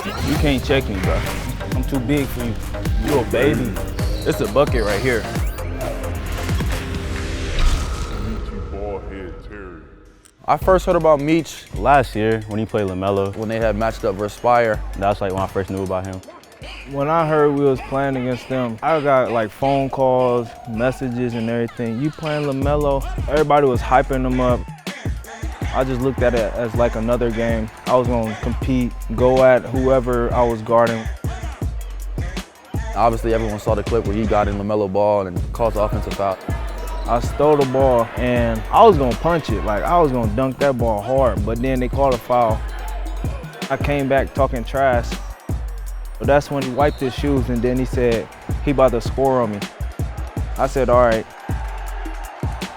You can't check me, bro. I'm too big for you. You a baby. It's a bucket right here. Meechie Baldhead Terry. I first heard about Meech last year when he played LaMelo. When they had matched up versus Fire, that's like when I first knew about him. When I heard we was playing against them, I got like phone calls, messages and everything. You playing LaMelo? Everybody was hyping him up. I just looked at it as like another game. I was gonna compete, go at whoever I was guarding. Obviously, everyone saw the clip where he got in LaMelo Ball and caused the offensive foul. I stole the ball and I was gonna punch it. Like I was gonna dunk that ball hard, but then they called a foul. I came back talking trash. But that's when he wiped his shoes and then he said he about to score on me. I said, all right.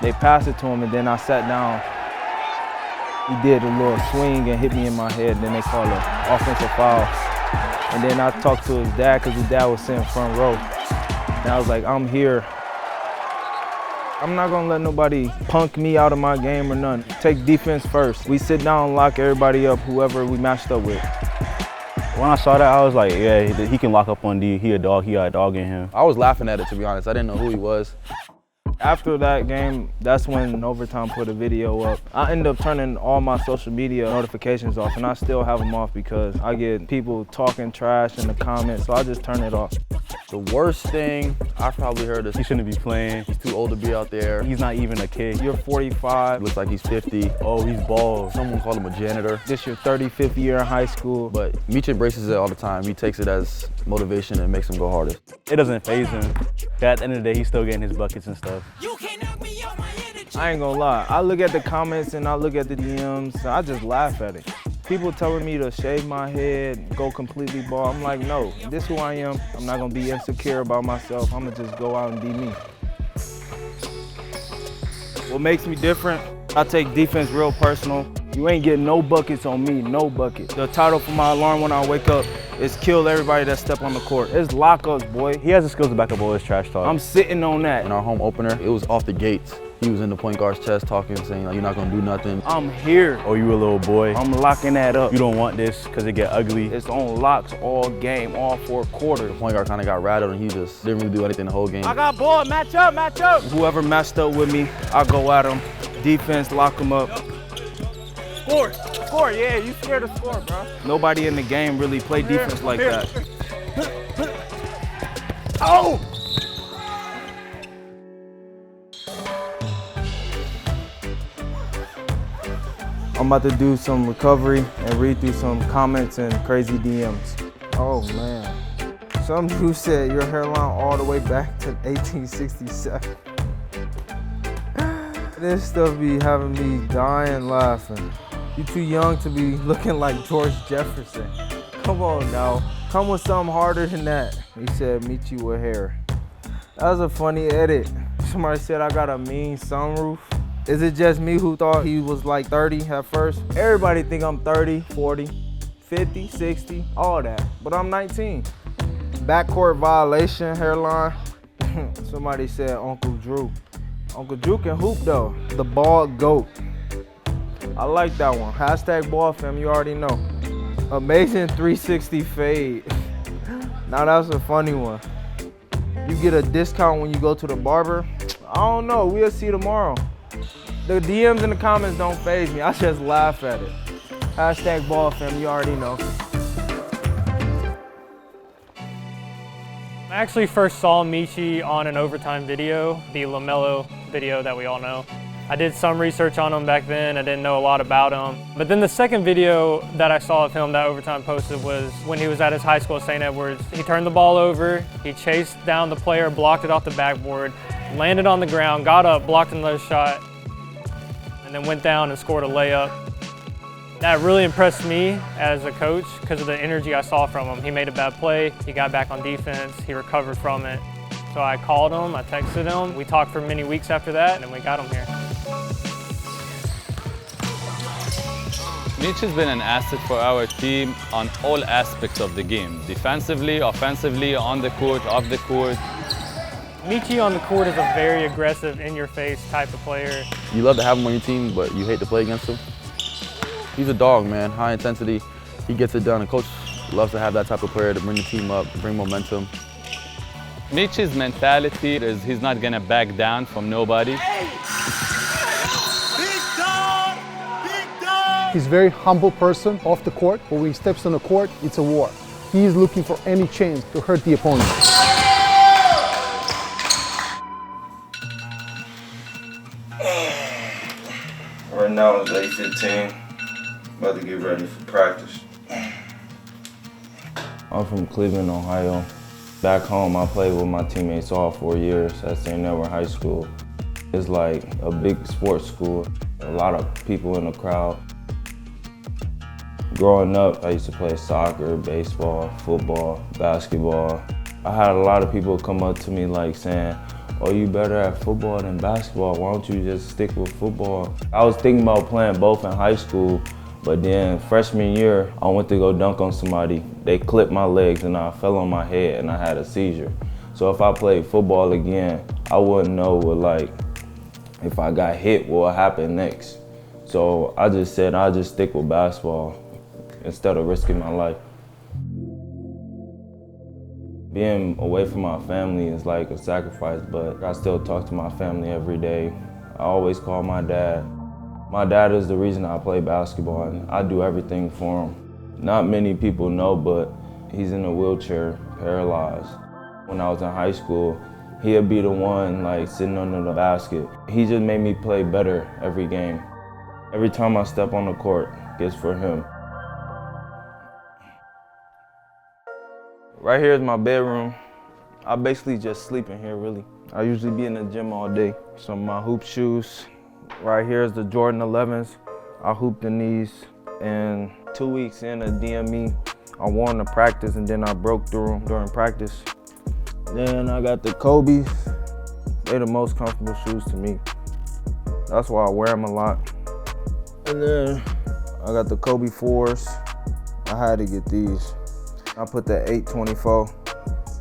They passed it to him and then I sat down. He did a little swing and hit me in my head. Then they called an offensive foul. And then I talked to his dad because his dad was sitting front row. And I was like, I'm here. I'm not gonna let nobody punk me out of my game or nothing. Take defense first. We sit down and lock everybody up, whoever we matched up with. When I saw that, I was like, yeah, he can lock up on D. He a dog, he got a dog in him. I was laughing at it, to be honest. I didn't know who he was. After that game, that's when Overtime put a video up. I ended up turning all my social media notifications off, and I still have them off because I get people talking trash in the comments, so I just turn it off. The worst thing I've probably heard is he shouldn't be playing. He's too old to be out there. He's not even a kid. You're 45. He looks like he's 50. Oh, he's bald. Someone called him a janitor. This your 35th year in high school. But Meechie embraces it all the time. He takes it as motivation and makes him go harder. It doesn't faze him. At the end of the day, he's still getting his buckets and stuff. I ain't gonna lie. I look at the comments and I look at the DMs, and I just laugh at it. People telling me to shave my head, go completely bald. I'm like, no, this is who I am. I'm not gonna be insecure about myself. I'm gonna just go out and be me. What makes me different, I take defense real personal. You ain't getting no buckets on me, no bucket. The title for my alarm when I wake up is kill everybody that step on the court. It's lockups, boy. He has the skills to back up all his trash talk. I'm sitting on that. In our home opener, it was off the gates. He was in the point guard's chest talking, saying, like, you're not gonna do nothing. I'm here. Oh, you a little boy. I'm locking that up. You don't want this because it get ugly. It's on locks all game, all 4 quarters. The point guard kind of got rattled and he just didn't really do anything the whole game. I got ball, match up, match up. Whoever matched up with me, I go at them. Defense, lock them up. Score, score, yeah, you scared to score, bro. Nobody in the game really play defense like that. Oh! I'm about to do some recovery and read through some comments and crazy DMs. Oh man. Some dude said your hairline all the way back to 1867. This stuff be having me dying laughing. You too young to be looking like George Jefferson. Come on now. Come with something harder than that. He said, Meechie with hair. That was a funny edit. Somebody said I got a mean sunroof. Is it just me who thought he was like 30 at first? Everybody think I'm 30, 40, 50, 60, all that, but I'm 19. Backcourt violation hairline. Somebody said Uncle Drew. Uncle Drew can hoop though. The bald goat. I like that one. Hashtag ball fam, you already know. Amazing 360 fade. Now that's a funny one. You get a discount when you go to the barber? I don't know, we'll see tomorrow. The DMs in the comments don't faze me, I just laugh at it. Hashtag ball fam, you already know. I actually first saw Meechie on an Overtime video, the LaMelo video that we all know. I did some research on him back then, I didn't know a lot about him. But then the second video that I saw of him that Overtime posted was when he was at his high school, St. Edwards. He turned the ball over, he chased down the player, blocked it off the backboard, landed on the ground, got up, blocked another shot, and then went down and scored a layup. That really impressed me as a coach because of the energy I saw from him. He made a bad play, he got back on defense, he recovered from it. So I called him, I texted him, we talked for many weeks after that, and then we got him here. Meech has been an asset for our team on all aspects of the game. Defensively, offensively, on the court, off the court. Meechie on the court is a very aggressive, in-your-face type of player. You love to have him on your team, but you hate to play against him. He's a dog, man. High intensity. He gets it done. And Coach Loves to have that type of player to bring the team up, to bring momentum. Meechie's mentality is he's not gonna back down from nobody. He's a very humble person off the court, but when he steps on the court, it's a war. He is looking for any chance to hurt the opponent. Right now it's 8:15. About to get ready for practice. I'm from Cleveland, Ohio. Back home, I played with my teammates all 4 years at St. Never High School. It's like a big sports school. A lot of people in the crowd. Growing up, I used to play soccer, baseball, football, basketball. I had a lot of people come up to me like saying, "Oh, you better at football than basketball. Why don't you just stick with football?" I was thinking about playing both in high school, but then freshman year, I went to go dunk on somebody. They clipped my legs and I fell on my head and I had a seizure. So if I played football again, I wouldn't know if I got hit, what would happen next. So I just said I'll just stick with basketball instead of risking my life. Being away from my family is like a sacrifice, but I still talk to my family every day. I always call my dad. My dad is the reason I play basketball, and I do everything for him. Not many people know, but he's in a wheelchair, paralyzed. When I was in high school, he'd be the one like sitting under the basket. He just made me play better every game. Every time I step on the court, it's for him. Right here is my bedroom. I basically just sleep in here, really. I usually be in the gym all day. Some of my hoop shoes. Right here is the Jordan 11s. I hooped in these, and 2 weeks in a DME, I wore them to practice, and then I broke through them during practice. Then I got the Kobe's. They're the most comfortable shoes to me. That's why I wear them a lot. And then I got the Kobe 4s. I had to get these. I put the 824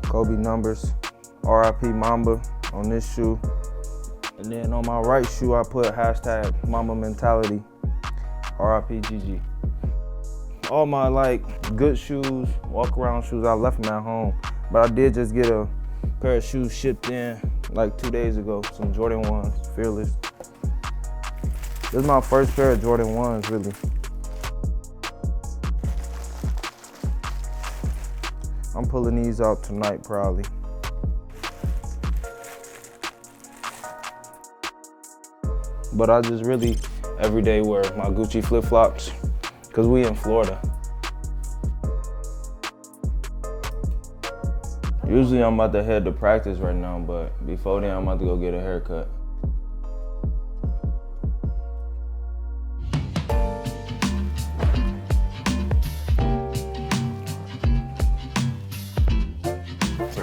Kobe numbers, RIP Mamba on this shoe. And then on my right shoe, I put hashtag Mamba Mentality, RIP GG. All my good shoes, walk around shoes, I left them at home. But I did just get a pair of shoes shipped in 2 days ago, some Jordan 1s, Fearless. This is my first pair of Jordan 1s, really. I'm pulling these out tonight, probably. But I just really, every day wear my Gucci flip-flops, because we in Florida. Usually I'm about to head to practice right now, but before then I'm about to go get a haircut.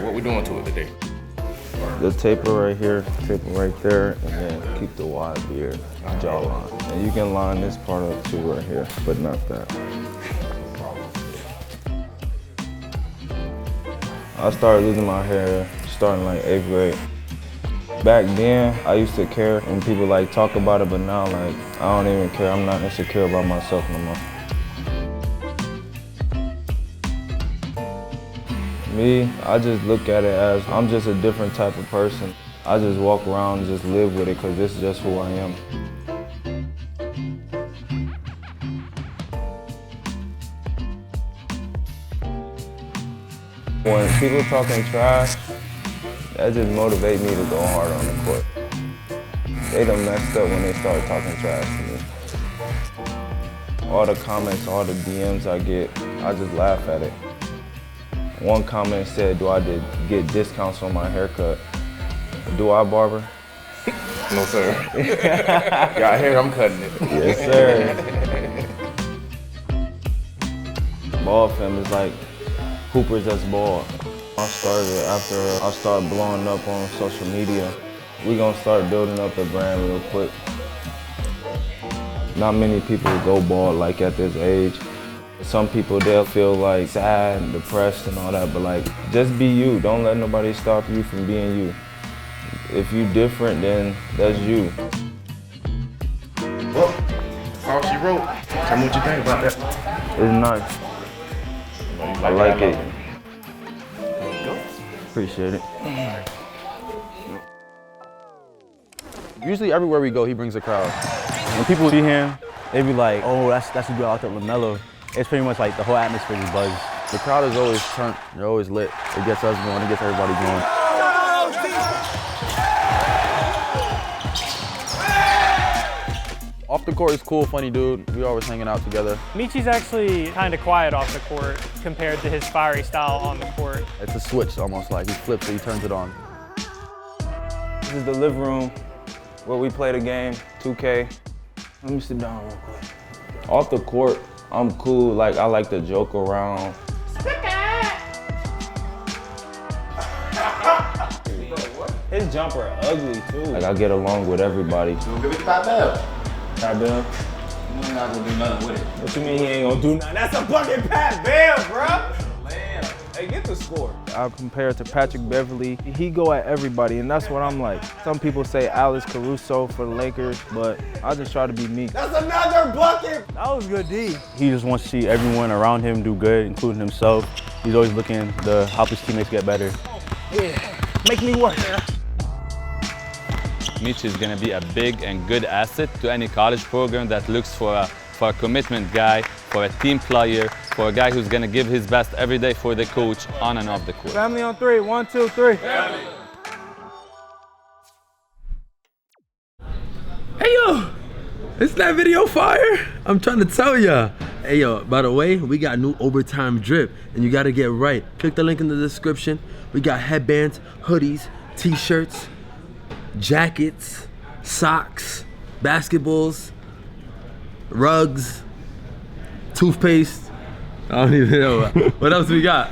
What we doing to it today? The taper right here, taper right there, and then keep the wide beard, jawline. And you can line this part up too right here, but not that. I started losing my hair starting 8th grade. Back then, I used to care when people talk about it, but now I don't even care. I'm not insecure about myself no more. Me, I just look at it as I'm just a different type of person. I just walk around and just live with it because this is just who I am. When people talking trash, that just motivates me to go harder on the court. They done messed up when they started talking trash to me. All the comments, all the DMs I get, I just laugh at it. One comment said, do I get discounts on my haircut? Do I, barber? No, sir. Y'all here, I'm cutting it. Yes, sir. Ball fam is like hoopers that's ball. I started after I started blowing up on social media. We gonna start building up the brand real quick. Not many people go bald at this age. Some people, they'll feel sad and depressed and all that, but just be you. Don't let nobody stop you from being you. If you different, then that's you. Well, that's all she wrote. Tell me what you think about that. It's nice. You I like it. Appreciate it. Usually everywhere we go, he brings a crowd. When people see him, they be like, oh, that's the dude out there, LaMelo. It's pretty much like the whole atmosphere is buzz. The crowd is always turned, they're always lit. It gets us going, it gets everybody going. Off the court, he's cool, funny dude. We always hanging out together. Meechie's actually kind of quiet off the court compared to his fiery style on the court. It's a switch almost, like he flips it, he turns it on. This is the living room where we play the game, 2K. Let me sit down real quick. Off the court, I'm cool. Like, I like to joke around. His jumper ugly too. Like, I get along with everybody. Give it to Pat Bell. Pat Bell? He's not gonna do nothing with it. What you mean he ain't gonna do nothing? That's a fucking Pat Bell, bro. Man, hey, get the score. I compare it to Patrick Beverly. He go at everybody, and that's what I'm like. Some people say Alex Caruso for the Lakers, but I just try to be me. That's another bucket. That was good D. He just wants to see everyone around him do good, including himself. He's always looking to help his teammates get better. Yeah, make me work. Meechie is going to be a big and good asset to any college program that looks for a commitment guy, for a team player, for a guy who's going to give his best every day for the coach on and off the court. Family on three. 1, 2, 3. Family. Hey yo, isn't that video fire? I'm trying to tell ya. Hey yo, by the way, we got new overtime drip and you gotta get right. Click the link in the description. We got headbands, hoodies, t-shirts, jackets, socks, basketballs, rugs, toothpaste. I don't even know. What else we got?